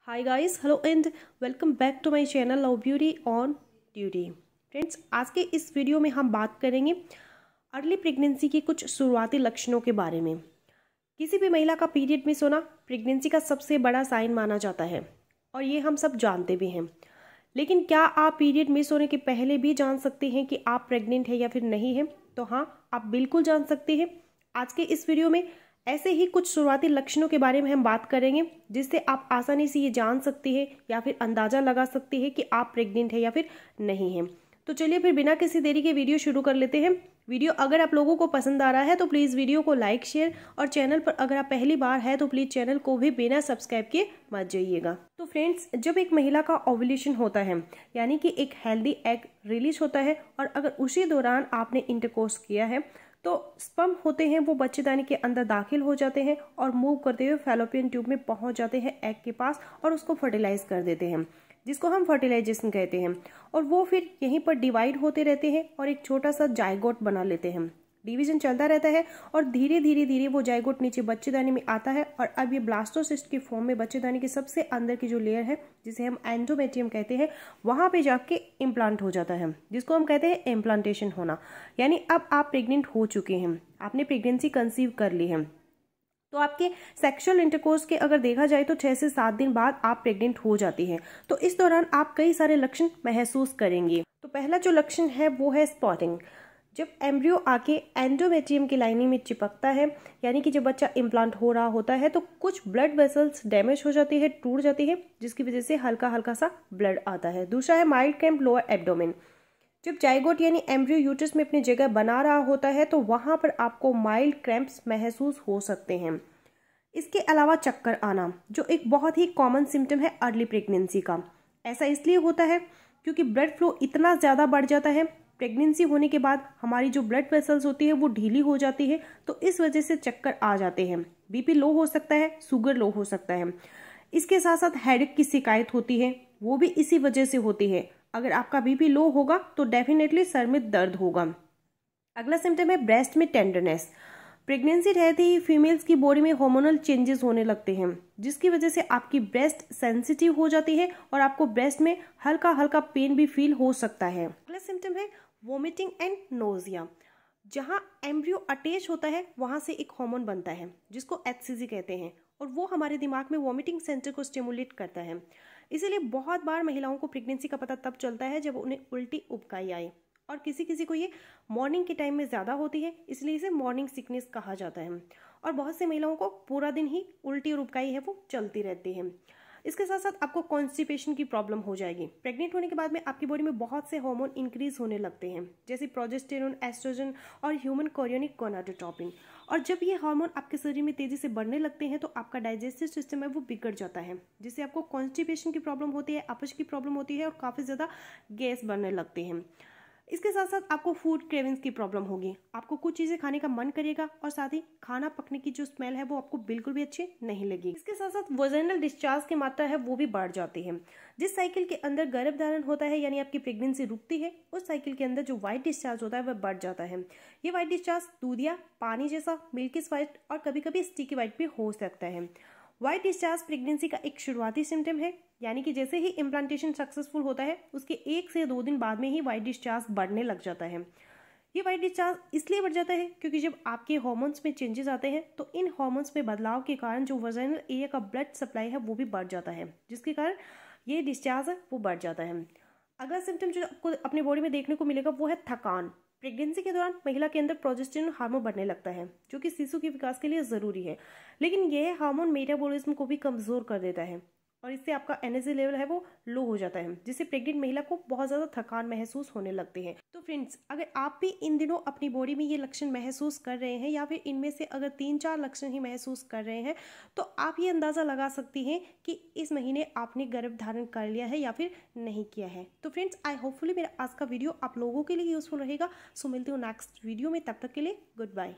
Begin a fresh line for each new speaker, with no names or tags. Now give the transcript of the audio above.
Hi guys, hello and welcome back to my channel love beauty on duty. Friends, आज के इस video में हम बात करेंगे अर्ली प्रेगनेंसी के कुछ शुरुआती लक्षणों के बारे में। किसी भी महिला का पीरियड मिस होना प्रेगनेंसी का सबसे बड़ा साइन माना जाता है और ये हम सब जानते भी हैं। लेकिन क्या आप पीरियड मिस होने के पहले भी जान सकते हैं कि आप प्रेग्नेंट हैं या फिर नहीं हैं? तो हाँ, आप बिल्कुल जान सकते हैं। आज के इस वीडियो में ऐसे ही कुछ शुरुआती लक्षणों के बारे में हम बात करेंगे जिससे आप आसानी से ये जान सकते हैं या फिर अंदाजा लगा सकते हैं कि आप प्रेग्नेंट हैं या फिर नहीं हैं। तो चलिए फिर बिना किसी देरी के वीडियो शुरू कर लेते हैं। वीडियो अगर आप लोगों को पसंद आ रहा है तो प्लीज़ वीडियो को लाइक शेयर और चैनल पर अगर आप पहली बार है तो प्लीज़ चैनल को भी बिना सब्सक्राइब किए मत जाइएगा। तो फ्रेंड्स, जब एक महिला का ओव्यूलेशन होता है यानी कि एक हेल्दी एग रिलीज होता है और अगर उसी दौरान आपने इंटरकोर्स किया है तो स्पर्म होते हैं वो बच्चेदानी के अंदर दाखिल हो जाते हैं और मूव करते हुए फैलोपियन ट्यूब में पहुंच जाते हैं एग के पास और उसको फर्टिलाइज कर देते हैं, जिसको हम फर्टिलाइजेशन कहते हैं। और वो फिर यहीं पर डिवाइड होते रहते हैं और एक छोटा सा जाइगोट बना लेते हैं। डिवीजन चलता रहता है और धीरे धीरे वो जाइगोट नीचे बच्चेदानी में आता है और अब ये ब्लास्टोसिस्ट के फॉर्म में बच्चेदानी के सबसे अंदर की जो लेयर है जिसे हम एंडोमेट्रियम कहते हैं वहां पे जाके इम्प्लांट हो जाता है, जिसको हम कहते हैं इम्प्लांटेशन होना। यानी अब आप प्रेग्नेंट हो चुके हैं, आपने प्रेगनेंसी कंसीव कर ली है। तो आपके सेक्सुअल इंटरकोर्स के अगर देखा जाए तो 6 से 7 दिन बाद आप प्रेग्नेंट हो जाती हैं। तो इस दौरान आप कई सारे लक्षण महसूस करेंगे। तो पहला जो लक्षण है वो है स्पॉटिंग। जब एम्ब्रियो आके एंडोमेट्रियम की लाइनिंग में चिपकता है यानी कि जब बच्चा इम्प्लांट हो रहा होता है तो कुछ ब्लड वेसल्स डैमेज हो जाती है, टूट जाती है, जिसकी वजह से हल्का हल्का सा ब्लड आता है। दूसरा है माइल्ड क्रैम्प लोअर एब्डोमेन। जब जाइगोट यानी एम्ब्रियो यूट्रस में अपनी जगह बना रहा होता है तो वहां पर आपको माइल्ड क्रैम्प्स महसूस हो सकते हैं। इसके अलावा चक्कर आना, जो एक बहुत ही कॉमन सिम्टम है अर्ली प्रेगनेंसी का। ऐसा इसलिए होता है क्योंकि ब्लड फ्लो इतना ज़्यादा बढ़ जाता है। प्रेगनेंसी होने के बाद हमारी जो ब्लड वेसल्स होती है वो ढीली हो जाती है, तो इस वजह से चक्कर आ जाते हैं। बीपी लो हो सकता है, शुगर लो हो सकता है। इसके साथ साथ हेडेक की शिकायत होती है, वो भी इसी वजह से होती है। अगर आपका बीपी लो होगा तो डेफिनेटली सर में दर्द होगा। अगला सिम्टम है ब्रेस्ट में टेंडरनेस। प्रेगनेंसी रहते ही फीमेल्स की बॉडी में हार्मोनल चेंजेस होने लगते हैं, जिसकी वजह से आपकी ब्रेस्ट सेंसिटिव हो जाती है और आपको ब्रेस्ट में हल्का हल्का पेन भी फील हो सकता है। अगला सिम्टम है वोमिटिंग एंड नोजिया। जहां एम्ब्रियो अटैच होता है वहां से एक हार्मोन बनता है जिसको एचसीजी कहते हैं और वो हमारे दिमाग में वोमिटिंग सेंटर को स्टिमुलेट करता है। इसीलिए बहुत बार महिलाओं को प्रेगनेंसी का पता तब चलता है जब उन्हें उल्टी उबकाई आए और किसी किसी को ये मॉर्निंग के टाइम में ज़्यादा होती है, इसलिए इसे मॉर्निंग सिकनेस कहा जाता है। और बहुत से महिलाओं को पूरा दिन ही उल्टी और उबकाई है वो चलती रहती है। इसके साथ साथ आपको कॉन्स्टिपेशन की प्रॉब्लम हो जाएगी। प्रेग्नेंट होने के बाद में आपकी बॉडी में बहुत से हार्मोन इंक्रीज होने लगते हैं, जैसे प्रोजेस्टेरोन, एस्ट्रोजन और ह्यूमन कोरियोनिक गोनाडोट्रोपिन। और जब ये हार्मोन आपके शरीर में तेजी से बढ़ने लगते हैं तो आपका डाइजेस्टिव सिस्टम है वो बिगड़ जाता है, जिससे आपको कॉन्स्टिपेशन की प्रॉब्लम होती है, अपच की प्रॉब्लम होती है और काफ़ी ज़्यादा गैस बनने लगते हैं। इसके साथ साथ आपको फूड क्रेविंग्स की प्रॉब्लम होगी, आपको कुछ चीज़ें खाने का मन करेगा और साथ ही खाना पकने की जो स्मेल है वो आपको बिल्कुल भी अच्छी नहीं लगेगी। इसके साथ साथ वोजाइनल डिस्चार्ज की मात्रा है वो भी बढ़ जाती है। जिस साइकिल के अंदर गर्भधारण होता है यानी आपकी प्रेगनेंसी रुकती है, उस साइकिल के अंदर जो व्हाइट डिस्चार्ज होता है वह बढ़ जाता है। ये व्हाइट डिस्चार्ज दूधिया, पानी जैसा, मिल्किश व्हाइट और कभी कभी स्टिकी व्हाइट भी हो सकता है। व्हाइट डिस्चार्ज प्रेगनेंसी का एक शुरुआती सिम्टम है, यानी कि जैसे ही इम्प्लांटेशन सक्सेसफुल होता है उसके 1 से 2 दिन बाद में ही व्हाइट डिस्चार्ज बढ़ने लग जाता है। ये व्हाइट डिस्चार्ज इसलिए बढ़ जाता है क्योंकि जब आपके हार्मोन्स में चेंजेस आते हैं तो इन हार्मोन्स में बदलाव के कारण जो वजाइनल एरिया का ब्लड सप्लाई है वो भी बढ़ जाता है, जिसके कारण ये डिस्चार्ज है वो बढ़ जाता है। अगला सिम्टम जो आपको अपनी बॉडी में देखने को मिलेगा वो है थकान। प्रेगनेंसी के दौरान महिला के अंदर प्रोजेस्टेरोन हार्मोन बढ़ने लगता है जो कि शिशु के विकास के लिए जरूरी है, लेकिन यह हार्मोन मेटाबॉलिज्म को भी कमजोर कर देता है और इससे आपका एनर्जी लेवल है वो लो हो जाता है, जिससे प्रेग्नेंट महिला को बहुत ज़्यादा थकान महसूस होने लगती है। तो फ्रेंड्स, अगर आप भी इन दिनों अपनी बॉडी में ये लक्षण महसूस कर रहे हैं या फिर इनमें से अगर 3-4 लक्षण ही महसूस कर रहे हैं तो आप ये अंदाज़ा लगा सकती हैं कि इस महीने आपने गर्भ धारण कर लिया है या फिर नहीं किया है। तो फ्रेंड्स, आई होपफुली मेरा आज का वीडियो आप लोगों के लिए यूजफुल रहेगा। सो मिलती हूँ नेक्स्ट वीडियो में, तब तक के लिए गुड बाय।